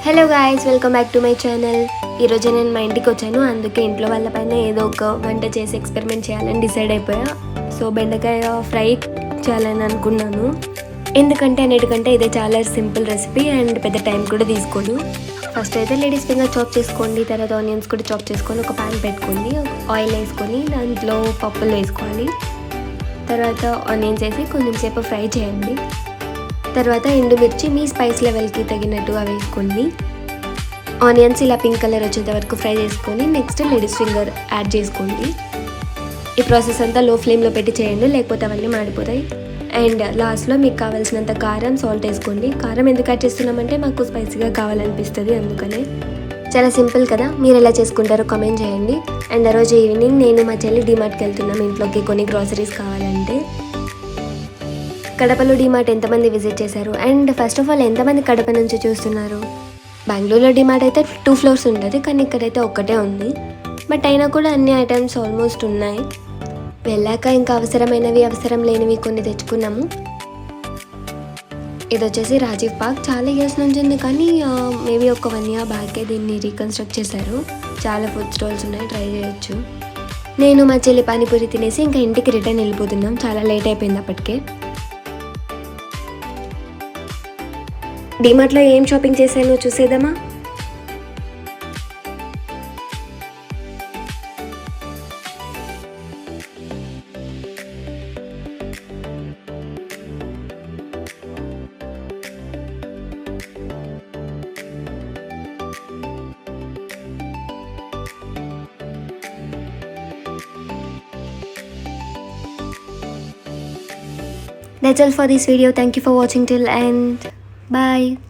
Hello guys, welcome back to my channel. ఈరోజు నేను మా ఇంటికి వచ్చాను, అందుకే ఇంట్లో వాళ్ళపైన ఏదో ఒక వంట చేసి ఎక్స్పెరిమెంట్ చేయాలని డిసైడ్ అయిపోయా. సో బెండకాయ ఫ్రై చేయాలని అనుకున్నాను. ఎందుకంటే అన్నిటికంటే ఇదే చాలా సింపుల్ రెసిపీ అండ్ పెద్ద టైం కూడా తీసుకోదు. ఫస్ట్ అయితే లేడీస్ ఫింగర్ చాప్ చేసుకోండి, తర్వాత ఆనియన్స్ కూడా చాప్ చేసుకొని ఒక ప్యాన్ పెట్టుకోండి, ఆయిల్ వేసుకొని దాంట్లో పప్పులు వేసుకోవాలి. తర్వాత ఆనియన్స్ వేసి కొంచెం సేపు ఫ్రై చేయండి. తర్వాత ఎండుమిర్చి మీ స్పైస్ లెవెల్కి తగినట్టుగా వేసుకోండి. ఆనియన్స్ ఇలా పింక్ కలర్ వచ్చేంత వరకు ఫ్రై చేసుకొని నెక్స్ట్ లేడీస్ ఫింగర్ యాడ్ చేసుకోండి. ఈ ప్రాసెస్ అంతా లో ఫ్లేమ్లో పెట్టి చేయండి, లేకపోతే అవన్నీ మాడిపోతాయి. అండ్ లాస్ట్లో మీకు కావాల్సినంత కారం, సాల్ట్ వేసుకోండి. కారం ఎందుకు యాడ్ చేస్తున్నామంటే మాకు స్పైసీగా కావాలనిపిస్తుంది, అందుకనే. చాలా సింపుల్ కదా, మీరు ఎలా చేసుకుంటారో కామెంట్ చేయండి. అండ్ ఆ రోజు ఈవినింగ్ నేను మా చెల్లి డీమార్ట్కి వెళ్తున్నాం ఇంట్లోకి కొన్ని గ్రాసరీస్ కావాలంటే. కడపలో డీమార్ట్ ఎంతమంది విజిట్ చేశారు? అండ్ ఫస్ట్ ఆఫ్ ఆల్ ఎంతమంది కడప నుంచి చూస్తున్నారు? బెంగళూరులో డీమార్ట్ అయితే 2 ఫ్లోర్స్ ఉంటుంది, కానీ ఇక్కడైతే ఒక్కటే ఉంది. బట్ అయినా కూడా అన్ని ఐటమ్స్ ఆల్మోస్ట్ ఉన్నాయి. వెళ్ళాక ఇంకా అవసరమైనవి, అవసరం లేనివి కొన్ని తెచ్చుకున్నాము. ఇది వచ్చేసి రాజీవ్ పార్క్, చాలా ఇయర్స్ నుంచి ఉంది, కానీ మేబీ ఒక 1 year బ్యాకే దీన్ని రీకన్స్ట్రక్ట్ చేశారు. చాలా ఫుడ్ స్టాల్స్ ఉన్నాయి, ట్రై చేయొచ్చు. నేను మా చెల్లి పానీపూరి తినేసి ఇంకా ఇంటికి రిటర్న్ వెళ్ళిపోతున్నాం, చాలా లేట్ అయిపోయింది అప్పటికే. డీమార్ట్లో ఏం షాపింగ్ చేశానో చూసేద్దామా? That's all for this video. Thank you for watching till end. Bye.